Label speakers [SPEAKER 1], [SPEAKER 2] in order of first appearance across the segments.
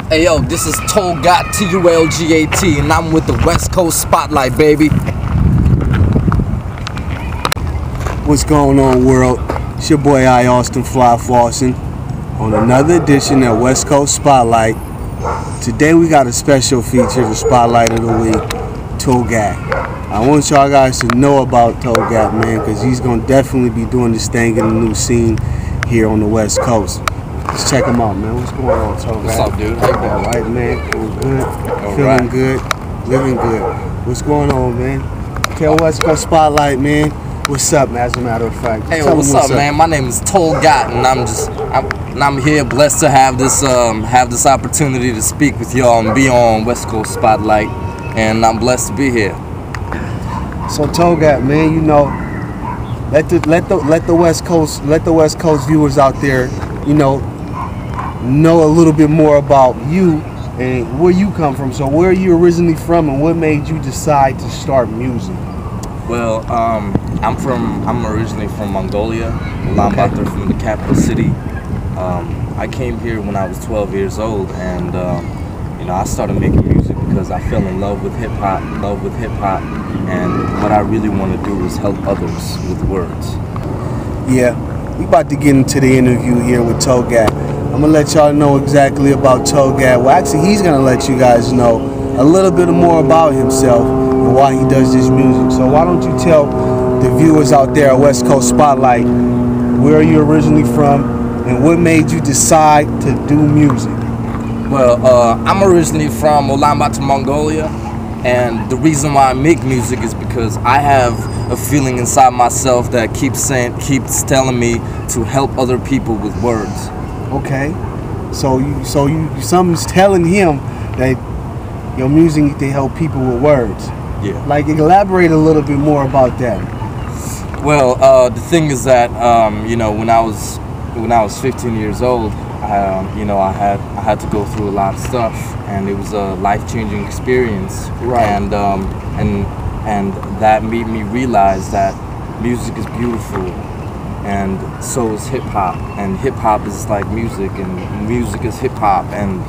[SPEAKER 1] Hey yo, this is Tulgat, T-U-L-G-A-T, and I'm with the West Coast Spotlight, baby.
[SPEAKER 2] What's going on, world? It's your boy I, Austin Fly Fawson, on another edition of West Coast Spotlight. Today we got a special feature, the Spotlight of the Week, Tulgat. I want y'all guys to know about Tulgat, man, because he's going to definitely be doing this thing in the new scene here on the West Coast. Let's check him out, man. What's going on, Tulgat?
[SPEAKER 1] What's up, dude? How you doing?
[SPEAKER 2] All right, man. Feeling good.
[SPEAKER 1] All
[SPEAKER 2] Feeling
[SPEAKER 1] right.
[SPEAKER 2] good. Living good. What's going on, man? Tell West Coast Spotlight, man. What's up, man? As a matter of fact.
[SPEAKER 1] Hey, what's up, man? My name is Tulgat, and I'm here blessed to have this opportunity to speak with y'all and be on West Coast Spotlight, and I'm blessed to be here.
[SPEAKER 2] So Tulgat, man, you know, let the West Coast viewers out there, you know a little bit more about you and where you come from. So where are you originally from, and what made you decide to start music?
[SPEAKER 1] Well, I'm originally from Mongolia, Ulaanbaatar, from the capital city. I came here when I was 12 years old, and I started making music because I fell in love with hip hop, and what I really want to do is help others with words. Yeah,
[SPEAKER 2] we about to get into the interview here with Tulgat. I'm gonna let y'all know exactly about Tulgat. Well, actually, he's gonna let you guys know a little bit more about himself and why he does this music. So why don't you tell the viewers out there at West Coast Spotlight where you're originally from and what made you decide to do music?
[SPEAKER 1] Well, I'm originally from Ulaanbaatar, Mongolia, and the reason why I make music is because I have a feeling inside myself that keeps telling me to help other people with words.
[SPEAKER 2] Okay, so something's telling him that your music need to help people with words.
[SPEAKER 1] Yeah.
[SPEAKER 2] Like, elaborate a little bit more about that.
[SPEAKER 1] Well, the thing is that when I was 15 years old, I had to go through a lot of stuff, and it was a life-changing experience.
[SPEAKER 2] Right.
[SPEAKER 1] And that made me realize that music is beautiful, and so is hip-hop, and hip-hop is like music, and music is hip-hop, and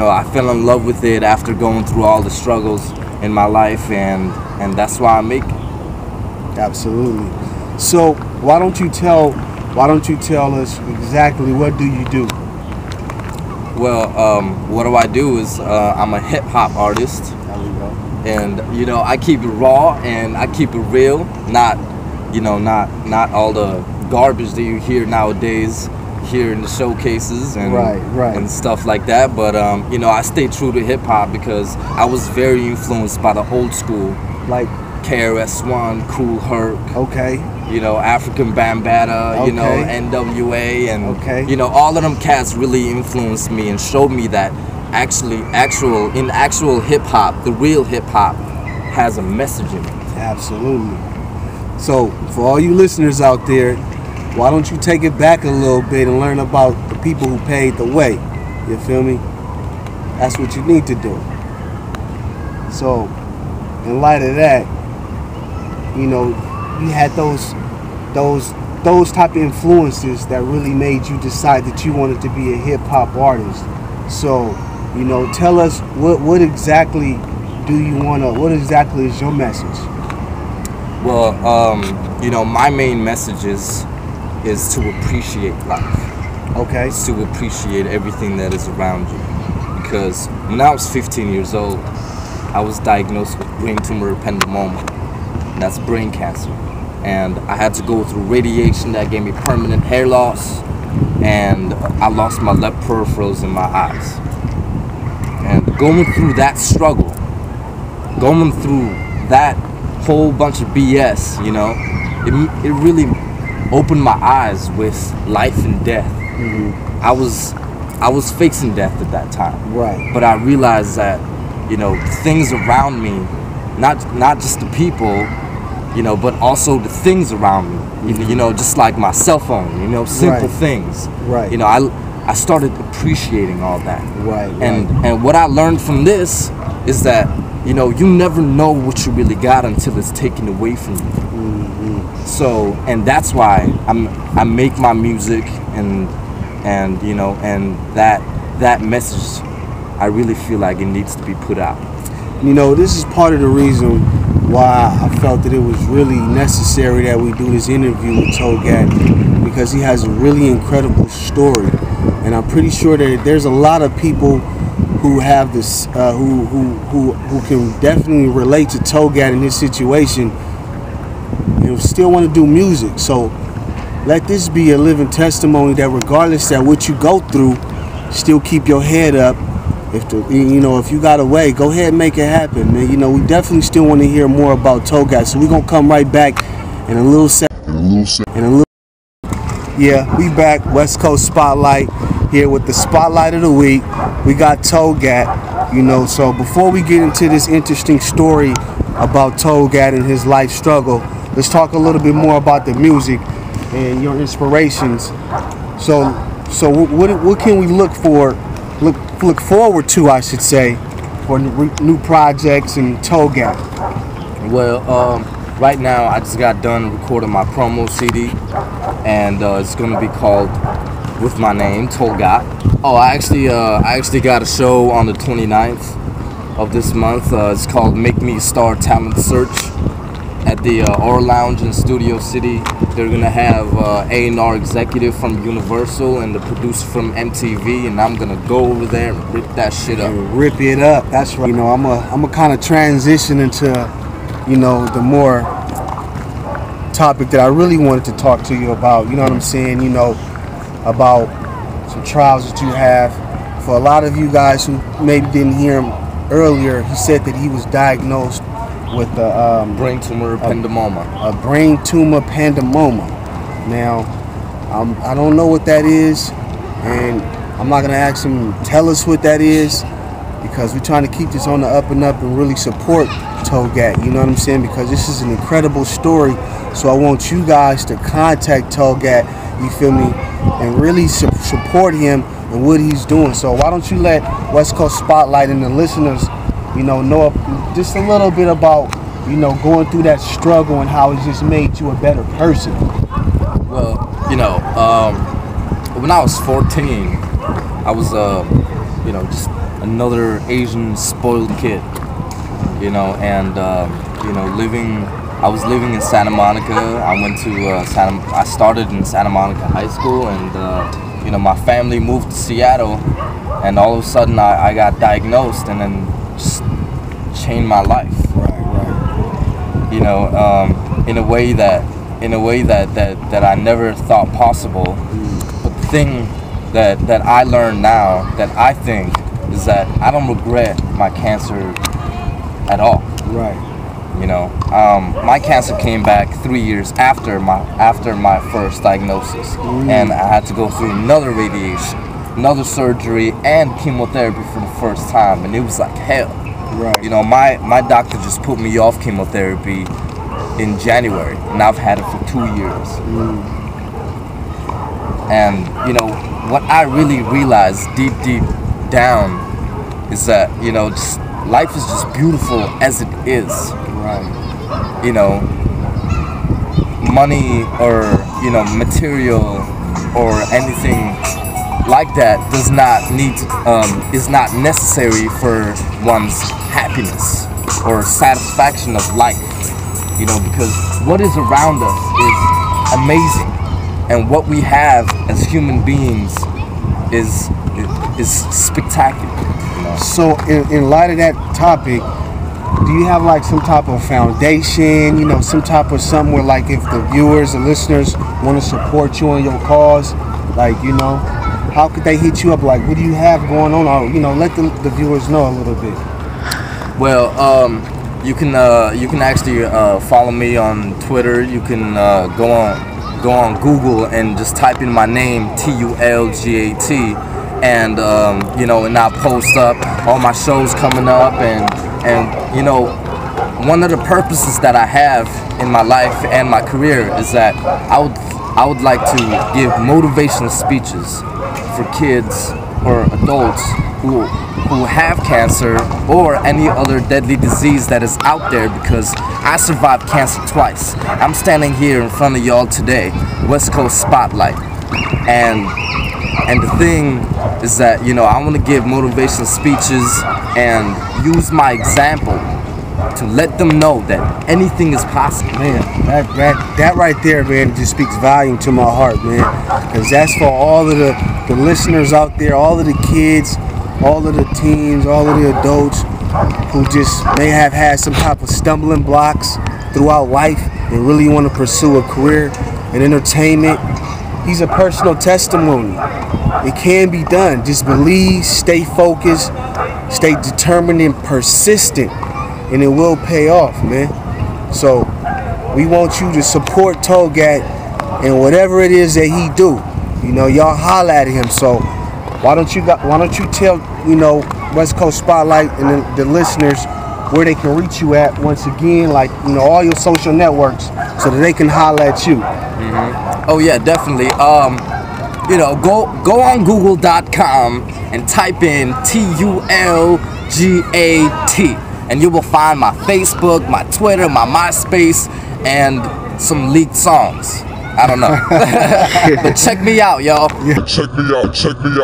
[SPEAKER 1] I fell in love with it after going through all the struggles in my life, and that's why I make it.
[SPEAKER 2] Absolutely. So why don't you tell us exactly what do you do?
[SPEAKER 1] Well, what do I do is I'm a hip-hop artist.
[SPEAKER 2] There we go.
[SPEAKER 1] And I keep it raw and I keep it real, not all the garbage that you hear nowadays here in the showcases and
[SPEAKER 2] right.
[SPEAKER 1] and stuff like that. But I stay true to hip hop because I was very influenced by the old school,
[SPEAKER 2] like
[SPEAKER 1] KRS-One, Cool Herc.
[SPEAKER 2] Okay.
[SPEAKER 1] African Bombada,
[SPEAKER 2] Okay.
[SPEAKER 1] N.W.A, and
[SPEAKER 2] okay.
[SPEAKER 1] all of them cats really influenced me and showed me that actual hip hop, the real hip hop, has a message in it.
[SPEAKER 2] Absolutely. So for all you listeners out there, why don't you take it back a little bit and learn about the people who paved the way? You feel me? That's what you need to do. So in light of that, you had those type of influences that really made you decide that you wanted to be a hip hop artist. So, tell us what exactly what exactly is your message?
[SPEAKER 1] Well, my main message is to appreciate life.
[SPEAKER 2] Okay.
[SPEAKER 1] It's to appreciate everything that is around you. Because when I was 15 years old, I was diagnosed with brain tumor ependymoma. That's brain cancer. And I had to go through radiation that gave me permanent hair loss, and I lost my left peripherals in my eyes. And going through that struggle, going through that whole bunch of BS, it really opened my eyes with life and death. I was facing death at that time.
[SPEAKER 2] Right.
[SPEAKER 1] But I realized that, things around me, not just the people, but also the things around me. Just like my cell phone. Simple things.
[SPEAKER 2] Right.
[SPEAKER 1] I started appreciating all that.
[SPEAKER 2] Right.
[SPEAKER 1] And what I learned from this is that you never know what you really got until it's taken away from you. So, and that's why I make my music and that message, I really feel like it needs to be put out.
[SPEAKER 2] This is part of the reason why I felt that it was really necessary that we do this interview with Tulgat, because he has a really incredible story, and I'm pretty sure that there's a lot of people who have this, who can definitely relate to Tulgat in his situation, and still want to do music. So let this be a living testimony that regardless of what you go through, still keep your head up. If you got a way, go ahead and make it happen, man. We definitely still want to hear more about Tulgat, so we're gonna come right back in a little second. Yeah, we back, West Coast Spotlight, here with the Spotlight of the Week. We got Tulgat, so before we get into this interesting story about Tulgat and his life struggle, let's talk a little bit more about the music and your inspirations. So what can we look forward to, I should say, for new projects and Tulgat?
[SPEAKER 1] Well, right now I just got done recording my promo CD, and it's gonna be called with my name, Tulgat. Oh, I actually got a show on the 29th of this month. It's called Make Me a Star Talent Search at the Or Lounge in Studio City. They're gonna have A&R executive from Universal and the producer from MTV, and I'm gonna go over there and rip that shit up.
[SPEAKER 2] Rip it up. That's right. I'm a kind of transition into, the more topic that I really wanted to talk to you about. You know what I'm saying? About some trials that you have. For a lot of you guys who maybe didn't hear him earlier, he said that he was diagnosed with a
[SPEAKER 1] brain tumor ependymoma.
[SPEAKER 2] A brain tumor ependymoma. Now, I don't know what that is, and I'm not gonna ask him to tell us what that is, because we're trying to keep this on the up and up and really support Tulgat. You know what I'm saying? Because this is an incredible story. So I want you guys to contact Tulgat. You feel me? And really support him and what he's doing. So why don't you let West Coast Spotlight and the listeners, know just a little bit about, going through that struggle and how it just made you a better person.
[SPEAKER 1] Well, when I was 14, I was, just another Asian spoiled kid, I was living in Santa Monica. I started in Santa Monica High School, and, my family moved to Seattle, and all of a sudden I got diagnosed, and then just changed my life.
[SPEAKER 2] Right.
[SPEAKER 1] In a way that I never thought possible. But the thing that I learned now, that I think, is that I don't regret my cancer at all.
[SPEAKER 2] Right.
[SPEAKER 1] My cancer came back 3 years after my first diagnosis, and I had to go through another radiation, another surgery, and chemotherapy for the first time, and it was like hell.
[SPEAKER 2] Right.
[SPEAKER 1] My doctor just put me off chemotherapy in January, and I've had it for 2 years. And what I really realized deep down is that just life is just beautiful as it is.
[SPEAKER 2] Right.
[SPEAKER 1] Money or material or anything like that does not is not necessary for one's happiness or satisfaction of life. Because what is around us is amazing, and what we have as human beings is spectacular.
[SPEAKER 2] So in light of that topic, do you have like some type of foundation, some type of something where, like, if the viewers and listeners want to support you on your cause, like, how could they hit you up? Like, what do you have going on? Or, let the viewers know a little bit.
[SPEAKER 1] Well, you can actually follow me on Twitter. You can go go on Google and just type in my name, Tulgat, and and I post up all my shows coming up, and one of the purposes that I have in my life and my career is that I would like to give motivational speeches for kids or adults who have cancer or any other deadly disease that is out there, because I survived cancer twice. I'm standing here in front of y'all today, West Coast Spotlight, and the thing is that I want to give motivational speeches and use my example to let them know that anything is possible.
[SPEAKER 2] Man, that right there, man, just speaks volume to my heart, man. Because that's for all of the listeners out there, all of the kids, all of the teens, all of the adults who just may have had some type of stumbling blocks throughout life and really want to pursue a career in entertainment. He's a personal testimony. It can be done. Just believe, stay focused, stay determined and persistent, and it will pay off, man. So we want you to support Tulgat and whatever it is that he do. Y'all holler at him. So why don't you tell West Coast Spotlight and the listeners where they can reach you at once again, like all your social networks, so that they can holler at you.
[SPEAKER 1] Oh yeah, definitely. Go on Google.com and type in Tulgat, and you will find my Facebook, my Twitter, my MySpace, and some leaked songs. I don't know. But check me out, y'all.
[SPEAKER 2] Yeah.
[SPEAKER 3] Check me out.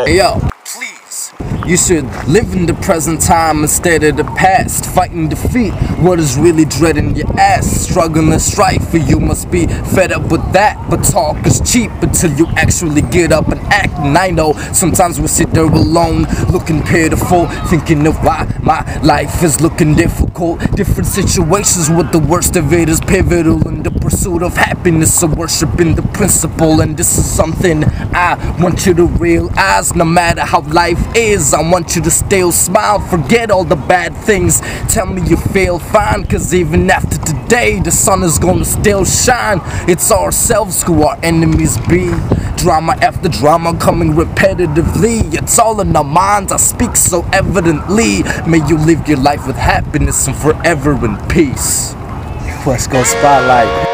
[SPEAKER 1] Hey, yo, please. You should live in the present time instead of the past. Fighting defeat, what is really dreading your ass? Struggling strife, for you must be fed up with that. But talk is cheap until you actually get up and act. And I know sometimes we sit there alone, looking pitiful, thinking of why my life is looking difficult. Different situations with the worst of it is pivotal in the pursuit of happiness, so worshiping the principle. And this is something I want you to realize. No matter how life is, I want you to still smile, forget all the bad things. Tell me you feel fine, cause even after today the sun is gonna still shine. It's ourselves who our enemies be. Drama after drama coming repetitively. It's all in our minds, I speak so evidently. May you live your life with happiness and forever in peace.
[SPEAKER 2] West Coast Spotlight.